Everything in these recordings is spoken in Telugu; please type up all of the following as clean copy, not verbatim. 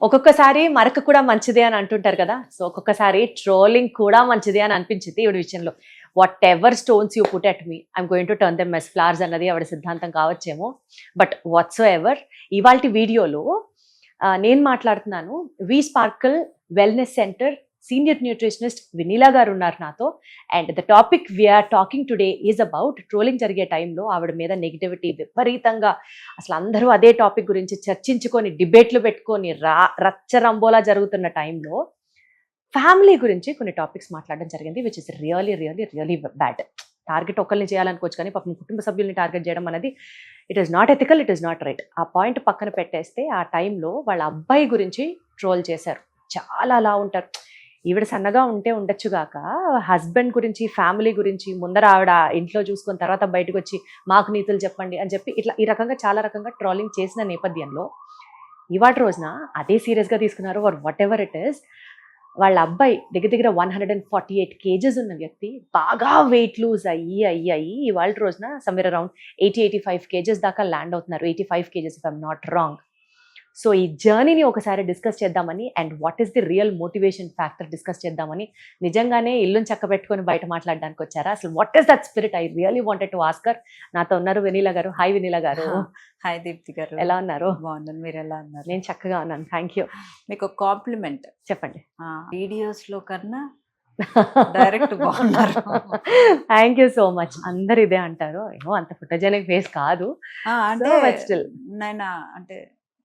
ఒక్కొక్కసారి మరక కూడా మంచిదే అని అంటుంటారు కదా. సో ఒక్కొక్కసారి ట్రోలింగ్ కూడా మంచిదే అని అనిపించింది ఈవిడ విషయంలో. Whatever stones you put at me I'm going to turn them as flowers అన్నది ఆవిడ సిద్ధాంతం కావచ్చేమో. బట్ వాట్సో ఎవర్ ఇవాల్టి వీడియోలో నేను మాట్లాడుతున్నాను. V Sparkle Wellness Centre senior nutritionist Vineela గారు ఉన్నారు నాతో. And the topic we are talking today is about trolling జరిగే టైంలో ఆవిడ మీద నెగిటివిటీ విపరీతంగా అసలు అందరూ అదే టాపిక్ గురించి చర్చించుకొని డిబేట్లు పెట్టుకొని రచ్చరంబోలా జరుగుతున్న టైంలో ఫ్యామిలీ గురించి కొన్ని టాపిక్స్ మాట్లాడడం జరిగింది, which is really really really bad. Target ఒకరిని చేయాలనుకోవచ్చు కానీ పాపం కుటుంబ సభ్యుల్ని టార్గెట్ చేయడం అనేది it is not ethical, it is not right. ఆ పాయింట్ పక్కన పెట్టేస్తే ఆ టైంలో వాళ్ళ అబ్బాయి గురించి ట్రోల్ చేశారు. చాలా అలా ఉంటారు. ఈవిడ సన్నగా ఉంటే ఉండొచ్చు గాక హస్బెండ్ గురించి ఫ్యామిలీ గురించి ముందర ఆవిడ ఇంట్లో చూసుకున్న తర్వాత బయటకు వచ్చి మాకు నీతులు చెప్పండి అని చెప్పి ఇట్లా ఈ రకంగా చాలా రకంగా ట్రోలింగ్ చేసిన నేపథ్యంలో ఇవాటి రోజున అదే సీరియస్గా తీసుకున్నారు. Or whatever it is, వాళ్ళ అబ్బాయి దగ్గర 148 kgs ఉన్న వ్యక్తి బాగా వెయిట్ లూజ్ అయ్యి ఇవాళ రోజున సమ్వేర్ అరౌండ్ 80-85 kgs దాకా ల్యాండ్ అవుతున్నారు. 85 kgs if I'm not wrong. So ఈ జర్నీని ఒకసారి డిస్కస్ చేద్దామని and what is the real motivation factor discuss చేద్దామని, నిజంగానే ఇల్లుని చక్క పెట్టుకొని బయట మాట్లాడడానికి వచ్చారా? అసలు what is that spirit? I really wanted to ask her. నాతో ఉన్నారు వినీలా గారు. హాయ్ వినీలా గారు. హాయ్ దీప్తి గారు, ఎలా ఉన్నారు? బాగున్నాను, మీరు ఎలా ఉన్నారు? నేను చక్కగా ఉన్నాను, థ్యాంక్ యూ. మీకు కాంప్లిమెంట్ చెప్పండి. వీడియోస్ లో కన్నా డైరెక్ట్ బాగున్నారు. Thank you so much. అందరు ఇదే అంటారు. ఏమో అంత ఫోటోజెనిక్ ఫేస్ కాదు అంటే స్టిల్ నేను అంటే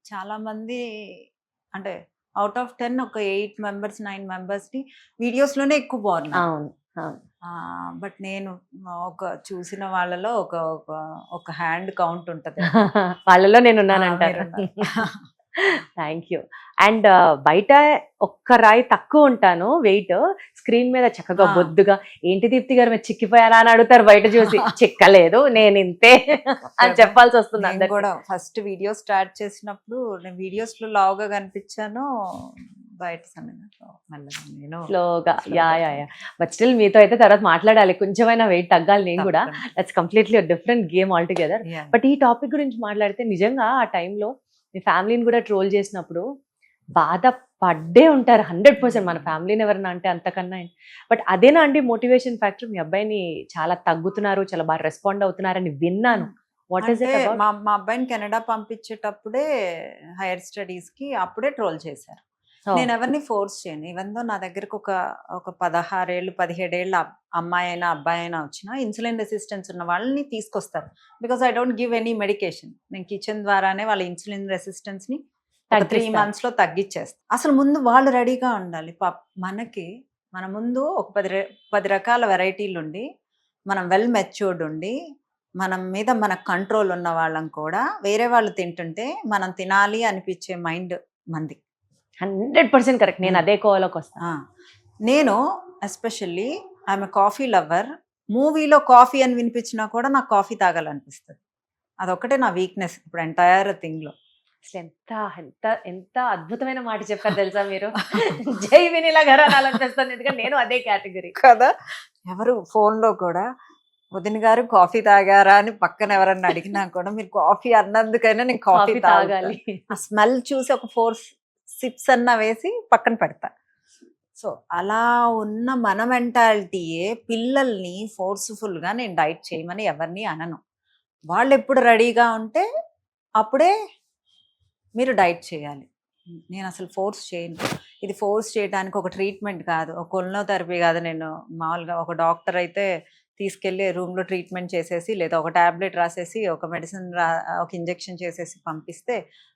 చాలా మంది అంటే అవుట్ ఆఫ్ 10 ఒక 8 members 9 members ని వీడియోస్ లోనే ఎక్కువ బాగున్నారు. అవును అవును. బట్ నేను ఒక చూసిన వాళ్ళలో ఒక ఒక హ్యాండ్ కౌంట్ ఉంటది. వాళ్ళలో నేను ఉన్నానంటారు. Thank you. అండ్ బయట ఒక్క రాయి తక్కువ ఉంటాను వెయిట్, స్క్రీన్ మీద చక్కగా బొద్దుగా ఏంటి దీప్తి గారు మీరు చిక్కిపోయారా అని అడుగుతారు బయట చూసి. చిక్కలేదు, నేను ఇంతే అని చెప్పాల్సి వస్తుంది. అందరు కూడా ఫస్ట్ వీడియో స్టార్ట్ చేసినప్పుడు నేను వీడియోస్ లో లావుగా కనిపించాను, బయట నేను స్లోగా యా. బట్ స్టిల్ మీతో అయితే తర్వాత మాట్లాడాలి, కొంచెమైనా వెయిట్ తగ్గాలి నేను కూడా. That's completely different game all together. But ఈ టాపిక్ గురించి మాట్లాడితే నిజంగా ఆ టైంలో మీ ఫ్యామిలీని కూడా ట్రోల్ చేసినప్పుడు బాధ పడ్డే ఉంటారు 100%. మన ఫ్యామిలీని ఎవరన్నా అంటే అంతకన్నా. బట్ అదేనా అండి మోటివేషన్ ఫ్యాక్టర్? మీ అబ్బాయిని చాలా తగ్గుతున్నారు, చాలా బాగా రెస్పాండ్ అవుతున్నారని విన్నాను. What is it? మా అబ్బాయిని కెనడా పంపించేటప్పుడే హైయర్ స్టడీస్ కి అప్పుడే ట్రోల్ చేశారు. నేను ఎవరిని ఫోర్స్ చేయను. ఈవెందో నా దగ్గరకు ఒక 16 ఏళ్ళు 17 ఏళ్ళ అమ్మాయి అయినా అబ్బాయి అయినా వచ్చినా ఇన్సులిన్ రెసిస్టెన్స్ ఉన్న వాళ్ళని తీసుకొస్తారు. Because I don't give any medication. నేను కిచెన్ ద్వారానే వాళ్ళ ఇన్సులిన్ రెసిస్టెన్స్ ని 3 months లో తగ్గించేస్తాను. అసలు ముందు వాళ్ళు రెడీగా ఉండాలి. మన ముందు ఒక 10 రకాల వెరైటీలు ఉండి, మనం వెల్ మెచ్యూర్డ్ ఉండి, మనం మీద మన కంట్రోల్ ఉన్న వాళ్ళం కూడా వేరే వాళ్ళు తింటుంటే మనం తినాలి అనిపించే మైండ్ మంది. 100% కరెక్ట్. నేను అదే కోవలోకి వస్తాను. నేను ఎస్పెషల్లీ ఐఎమ్ కాఫీ లవర్. మూవీలో కాఫీ అని వినిపించినా కూడా నాకు కాఫీ తాగాలనిపిస్తుంది. అదొక్కటే నా వీక్నెస్ ఇప్పుడు ఎంటైర్ థింగ్ లో. అసలు ఎంత ఎంత ఎంత అద్భుతమైన మాట చెప్పారు తెలుసా మీరు. జై వినీలా గారు అనాలనిపిస్తుంది, ఎందుకంటే నేను అదే కేటగిరీ కదా. ఎవరు ఫోన్ లో కూడా వదిన గారు కాఫీ తాగారా అని పక్కన ఎవరన్నా అడిగినా కూడా మీరు కాఫీ అన్నందుకైనా నేను కాఫీ తాగాలి. ఆ స్మెల్ చూసి ఒక 4 sips అన్నా వేసి పక్కన పెడతా. సో అలా ఉన్న మన మెంటాలిటీయే పిల్లల్ని ఫోర్స్ఫుల్గా నేను డైట్ చేయమని ఎవరిని అనను. వాళ్ళు ఎప్పుడు రెడీగా ఉంటే అప్పుడే మీరు డైట్ చేయాలి. నేను అసలు ఫోర్స్ చేయను. ఇది ఫోర్స్ చేయడానికి ఒక ట్రీట్మెంట్ కాదు, ఒక కొలనోథెరపీ కాదు. నేను మామూలుగా ఒక డాక్టర్ అయితే తీసుకెళ్ళి రూమ్లో ట్రీట్మెంట్ చేసేసి లేదా ఒక ట్యాబ్లెట్ రాసేసి ఒక మెడిసిన్ ఒక ఇంజెక్షన్ చేసేసి పంపిస్తే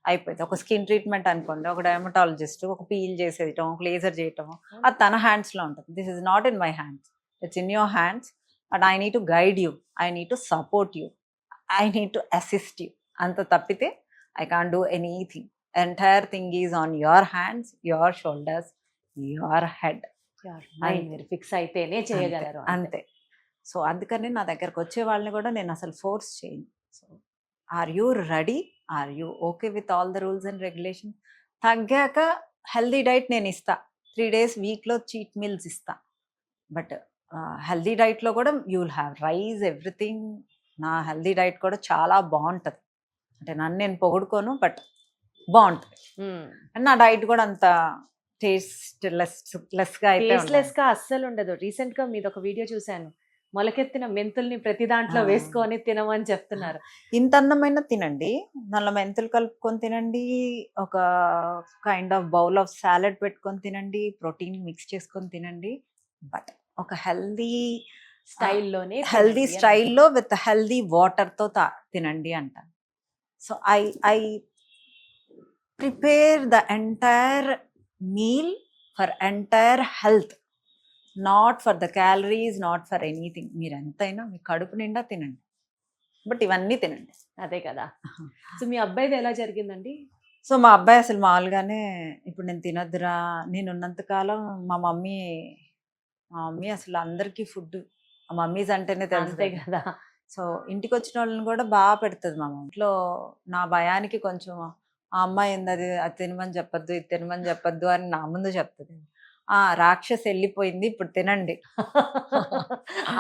అయిపోయింది. ఒక స్కిన్ ట్రీట్మెంట్ అనుకోండి, ఒక డెర్మటాలజిస్ట్ ఒక పీల్ చేసేయటం, ఒక లేజర్ చేయటం, అది తన హ్యాండ్స్లో ఉంటుంది. This is not in my hands, it's in your hands. But I need to guide you, I need to support you, I need to assist you. అంత తప్పితే I can't do anything. Entire thing is on your hands, your shoulders, your head. మీరు ఫిక్స్ అయితేనే చేయగలరు, అంతే. సో అందుకని నా దగ్గరకు వచ్చే వాళ్ళని కూడా నేను అసలు ఫోర్స్ చేయను. So are you ready, are you okay with all the rules and regulations? తగ్గాక హెల్దీ డైట్ నేను ఇస్తా. 3 days వీక్లో చీట్ మీల్స్ ఇస్తా. బట్ హెల్దీ డైట్లో కూడా you will have rice everything. నా హెల్దీ డైట్ కూడా చాలా బాగుంటుంది. అంటే నన్ను నేను పొగుడుకోను, బట్ బాగుంటుంది. అండ్ నా డైట్ కూడా అంత టేస్ట్ లెస్గా అయితే టేస్ట్లెస్ గా అస్సలు ఉండదు. రీసెంట్ గా మీది ఒక వీడియో చూశాను, మొలకెత్తిన మెంతుల్ని ప్రతి దాంట్లో వేసుకొని తినమని చెప్తున్నారు. ఇంత అన్నమైనా తినండి, నల్ల మెంతులు కలుపుకొని తినండి, ఒక kind of bowl of salad పెట్టుకొని తినండి, ప్రోటీన్ మిక్స్ చేసుకొని తినండి, బట్ ఒక హెల్దీ స్టైల్లో విత్ హెల్దీ వాటర్తో తినండి అంటాను. So I prepare the entire meal for entire health, not for the calories, not for anything. మీరు ఎంతైనా మీ కడుపు నిండా తినండి, బట్ ఇవన్నీ తినండి. అదే కదా. సో మీ అబ్బాయిది ఎలా జరిగిందండి? సో మా అబ్బాయి అసలు మామూలుగానే ఇప్పుడు నేను తినద్దురా, నేను ఉన్నంతకాలం మా మమ్మీ అసలు అందరికీ ఫుడ్ మమ్మీస్ అంటేనే అంతే తెలుసు కదా. సో ఇంటికి వచ్చిన వాళ్ళని కూడా బాగా పెడుతుంది మా మమ్మీ. ఇంట్లో నా భయానికి కొంచెం ఆ అమ్మాయి ఏంది అది తినమని చెప్పొద్దు, ఇది తినమని చెప్పొద్దు అని నా ముందు చెప్తుంది. రాక్షస్ వెళ్ళిపోయింది, ఇప్పుడు తినండి.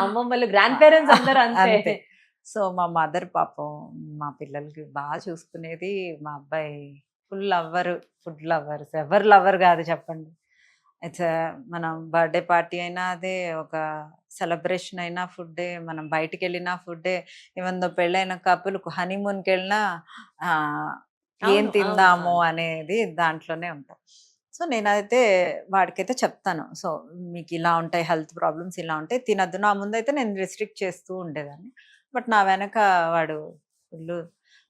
అమ్మమ్మలు, గ్రాండ్ పేరెంట్స్ అందరూ అంతే. అంతే. సో మా మదర్ పాపం మా పిల్లలకి బాగా చూసుకునేది. మా అబ్బాయి ఫుడ్ లవ్వర్స్, ఎవరు లవ్వర్ కాదు చెప్పండి. ఇట్స్ మనం బర్త్డే పార్టీ అయినా అదే, ఒక సెలబ్రేషన్ అయినా ఫుడ్డే, మనం బయటికి వెళ్ళినా ఫుడ్డే, ఈవెన్ దో పెళ్ళైన కపుల్ హనీమూన్కి వెళ్ళినా ఏం తిందాము అనేది దాంట్లోనే ఉంటాం. సో నేనైతే వాడికైతే చెప్తాను, సో మీకు ఇలా ఉంటాయి హెల్త్ ప్రాబ్లమ్స్, ఇలా ఉంటాయి, తినద్దు. నా ముందైతే నేను రిస్ట్రిక్ట్ చేస్తూ ఉండేదాన్ని, బట్ నా వెనక వాడు ఫుల్.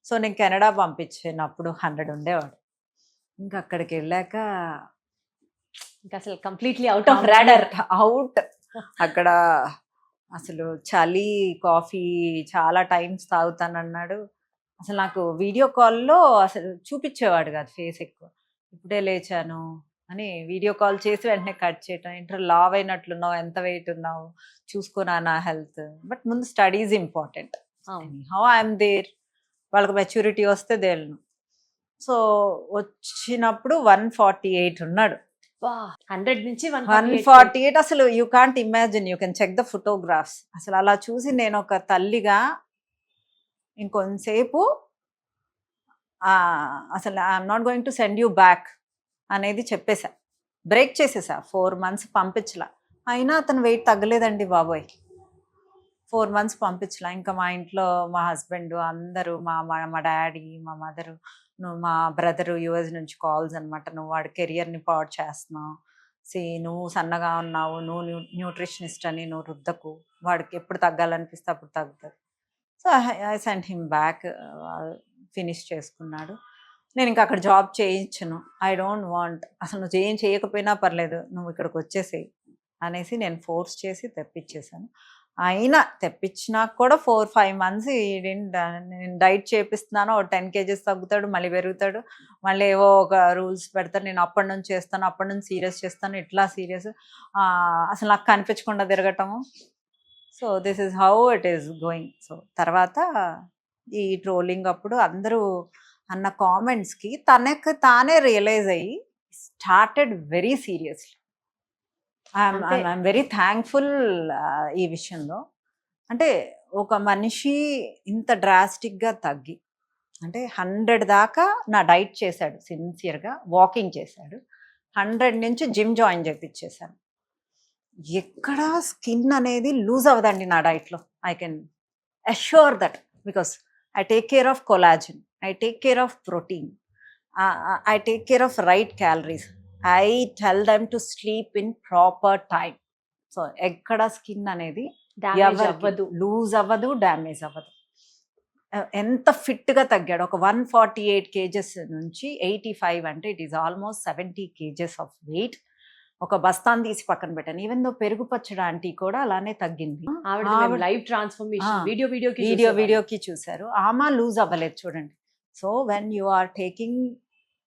సో నేను కెనడా పంపించినప్పుడు 100 ఉండేవాడు. ఇంకా అక్కడికి వెళ్ళాక ఇంకా అసలు completely out of radar. Out. అక్కడ అసలు చలి, కాఫీ చాలా టైమ్స్ తాగుతానన్నాడు. అసలు నాకు వీడియో కాల్లో అసలు చూపించేవాడు కాదు ఫేస్ ఎక్కువ. ఇప్పుడే లేచాను అని వీడియో కాల్ చేసి వెంటనే కట్ చేయటం, ఇంటర్ లావ్ అయినట్లున్నావు, ఎంత వెయిట్ ఉన్నావు, చూసుకోనా నా హెల్త్, బట్ ముందు studies important. How I'm there, వాళ్ళకి మెచ్యూరిటీ వస్తే దేలను. సో వచ్చినప్పుడు 148 ఉన్నాడు. 100 నుంచి 148 అసలు you can't imagine, you can check the photographs. అసలు అలా చూసి నేను ఒక తల్లిగా ఇంకొంతసేపు అసలు I'm not going to send you back అనేది చెప్పేశా, బ్రేక్ చేసేసా. 4 months పంపించలా, అయినా అతను వెయిట్ తగ్గలేదండి బాబోయ్. 4 months పంపించలా. ఇంకా మా ఇంట్లో మా హస్బెండ్ అందరూ, మా డాడీ, మా మదరు, నువ్వు మా బ్రదరు యుఎస్ నుంచి కాల్స్ అనమాట, నువ్వు వాడి కెరియర్ని పాడు చేస్తున్నావు, నువ్వు సన్నగా ఉన్నావు, నువ్వు న్యూట్రిషనిస్ట్ అని నువ్వు రుద్దకు, వాడికి ఎప్పుడు తగ్గాలనిపిస్తే అప్పుడు తగ్గుతుంది. So I sent him back, finish చేసుకున్నాడు. నేను ఇంకా అక్కడ జాబ్ చేయించను, ఐ డోంట్ వాంట్, అసలు నువ్వు ఏం చేయకపోయినా పర్లేదు, నువ్వు ఇక్కడికి వచ్చేసేయి అనేసి నేను ఫోర్స్ చేసి తెప్పించేశాను. అయినా తెప్పించినాక కూడా 4-5 months నేను డైట్ చేపిస్తున్నాను, 10 kgs తగ్గుతాడు, మళ్ళీ పెరుగుతాడు, మళ్ళీ ఏవో ఒక రూల్స్ పెడతాడు, నేను అప్పటి నుంచి చేస్తాను, అప్పటి నుంచి సీరియస్ చేస్తాను, ఇట్లా సీరియస్, అసలు నాకు కనిపించకుండా తిరగటము. So this is how it is going. So తర్వాత ఈ ట్రోలింగ్ అప్పుడు అందరూ అన్న కామెంట్స్కి తానే రియలైజ్ అయ్యి started very seriously. I'm very thankful ఈ విషయంలో. అంటే ఒక మనిషి ఇంత డ్రాస్టిక్గా తగ్గి, అంటే 100 దాకా నా డైట్ చేశాడు, సిన్సియర్గా వాకింగ్ చేశాడు, 100 నుంచి జిమ్ జాయిన్ చేయించేశాను. ఎక్కడ స్కిన్ అనేది లూజ్ అవ్వదండి నా డైట్లో, I can assure that, because I take care of collagen, I take care of protein, I take care of right calories, I tell them to sleep in proper time. So ఎక్కడ స్కిన్ అనేది లూజ్ అవ్వదు, డ్యామేజ్ అవ్వదు. ఎంత ఫిట్గా తగ్గాడు, ఒక 148 kgs నుంచి 85, అంటే it is almost 70 kgs of weight. ఒక బస్తాన్ని తీసి పక్కన పెట్టాను. ఈవెన్ దో పెరుగు పచ్చడి ఆంటీ కూడా అలానే తగ్గింది. లైవ్ ట్రాన్స్ఫర్మేషన్ వీడియోకి చూసారు, ఆమె లూజ్ అవ్వలేదు చూడండి. So when you are taking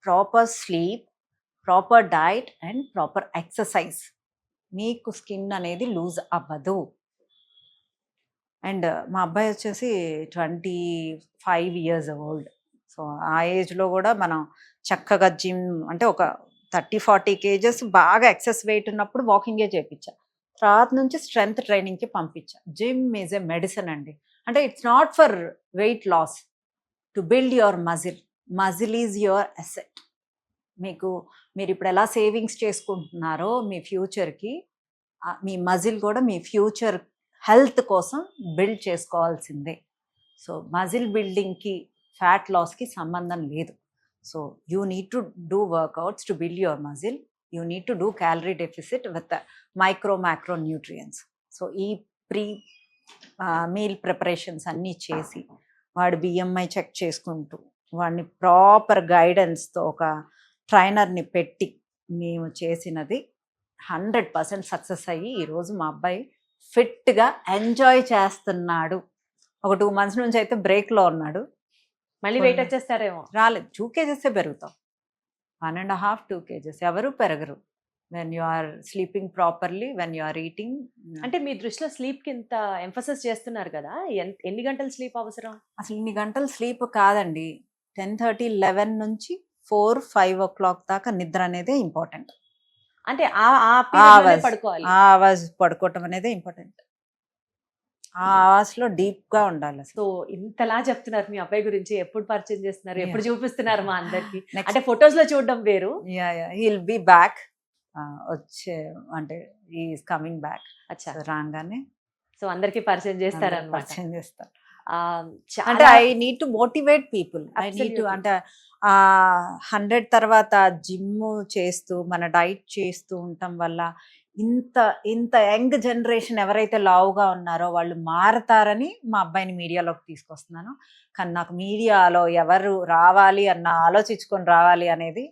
proper sleep, proper diet and proper exercise, మీకు స్కిన్ అనేది లూజ్ అవ్వదు. అండ్ మా అబ్బాయి వచ్చేసి 25 years ఓల్డ్. సో ఆ ఏజ్లో కూడా మనం చక్కగా జిమ్, అంటే ఒక 30-40 kgs బాగా ఎక్సెస్ వెయిట్ ఉన్నప్పుడు వాకింగే చేయించా, తర్వాత నుంచి స్ట్రెంగ్త్ ట్రైనింగ్కి పంపించా. జిమ్ ఈజ్ ఎ మెడిసిన్ అండి. అంటే it's not for weight loss, to build your muscle. Muscle is your asset. మీరు ఇప్పుడు ఎలా సేవింగ్స్ చేసుకుంటున్నారో మీ ఫ్యూచర్కి, మీ మజిల్ కూడా మీ ఫ్యూచర్ హెల్త్ కోసం బిల్డ్ చేసుకోవాల్సిందే. సో మజిల్ బిల్డింగ్కి ఫ్యాట్ లాస్కి సంబంధం లేదు. So you need to do workouts to build your muscle. You need to do calorie deficit with micro nutrients. So ఈ మీల్ ప్రిపరేషన్స్ అన్నీ చేసి వాడి బిఎంఐ చెక్ చేసుకుంటూ వాడిని ప్రాపర్ గైడెన్స్తో ఒక ట్రైనర్ని పెట్టి మేము చేసినది 100% సక్సెస్ అయ్యి ఈరోజు మా అబ్బాయి ఫిట్గా ఎంజాయ్ చేస్తున్నాడు. ఒక 2 months నుంచి అయితే బ్రేక్లో ఉన్నాడు. మళ్ళీ వెయిట్ వచ్చేస్తారేమో. రాలేదు, 2 kgs పెరుగుతాం. 1.5 2 kgs ఎవరు పెరగరు when you are sleeping properly, when you are eating. అంటే మీ దృష్టిలో స్లీప్ కి ఇంత ఎంఫసిస్ చేస్తున్నారు కదా, ఎన్ని గంటలు స్లీప్ అవసరం? అసలు ఇన్ని గంటలు స్లీప్ కాదండి, 10:30 11 నుంచి 4 5 o'clock దాకా నిద్ర అనేదే ఇంపార్టెంట్. అంటే ఆ పడుకోవాలి, ఆ అవర్స్ పడుకోవటం అనేది ఇంపార్టెంట్. ఆ అవర్స్ లో డీప్ గా ఉండాలి. సో ఇంతలా చెప్తున్నారు మీ అబ్బాయి గురించి, ఎప్పుడు పరిచయం చేస్తున్నారు, ఎప్పుడు చూపిస్తున్నారు మా అందరికి? అంటే ఫొటోస్ లో చూడడం వేరు. హీల్ బి బ్యాక్, వచ్చే అంటే ఈస్ కమింగ్ బ్యాక్. అచ్చా, రాగానే సో అందరికి పరిచయం చేస్తారన్నమాట. పరిచయం చేస్తారు. చాలా అంటే I need to motivate people. I need to, అంటే 100 తర్వాత జిమ్ చేస్తూ మన డైట్ చేస్తూ ఉండటం వల్ల ఇంత యంగ్ జనరేషన్ ఎవరైతే లావుగా ఉన్నారో వాళ్ళు మారతారని మా అబ్బాయిని మీడియాలోకి తీసుకొస్తున్నాను. కానీ నాకు మీడియాలో ఎవరు రావాలి అన్న ఆలోచించుకొని రావాలి అనేది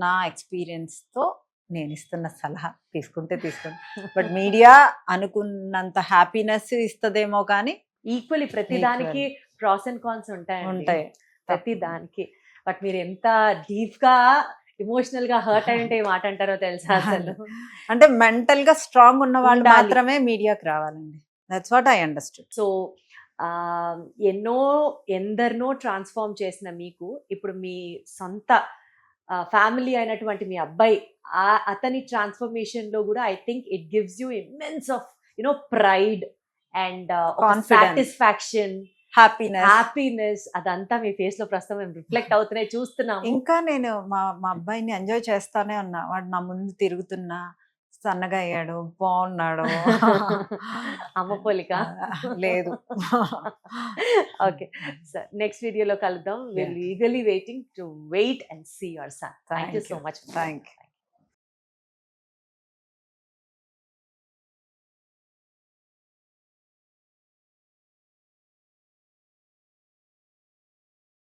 నా ఎక్స్పీరియన్స్తో నేను ఇస్తున్న సలహా. తీసుకుంటే బట్ మీడియా అనుకున్నంత హ్యాపీనెస్ ఇస్తుందేమో కానీ ఈక్వల్లీ ప్రతి దానికి ప్రాస్ అండ్ కాన్స్ ఉంటాయి ప్రతి దానికి. బట్ మీరు ఎంత డీప్ గా ఎమోషనల్ గా హర్ట్ అయ్యింటే ఏ మాట అంటారో తెలుసా అసలు. అంటే మెంటల్ గా స్ట్రాంగ్ ఉన్న వాళ్ళు మాత్రమే మీడియాకి రావాలండి. That's what I understood. So ఎందరినో ట్రాన్స్ఫార్మ్ చేసిన మీకు ఇప్పుడు మీ సొంత ఫ్యామిలీ అయినటువంటి మీ అబ్బాయి, అతని ట్రాన్స్ఫర్మేషన్ లో కూడా I think it gives you immense of pride and satisfaction, happiness. అదంతా మీ ఫేస్ లో ప్రస్తుతం రిఫ్లెక్ట్ అవుతున్నాయి, చూస్తున్నాం. ఇంకా నేను మా అబ్బాయిని ఎంజాయ్ చేస్తానే ఉన్నా. వాడు నా ముందు తిరుగుతున్నా, సన్నగా అయ్యాడు, బాగున్నాడు. అమ్మ పోలిక లేదు. ఓకే సార్, నెక్స్ట్ వీడియోలో కలుద్దాం. Will eagerly waiting to wait and see your son. Thank you so much. Thank you.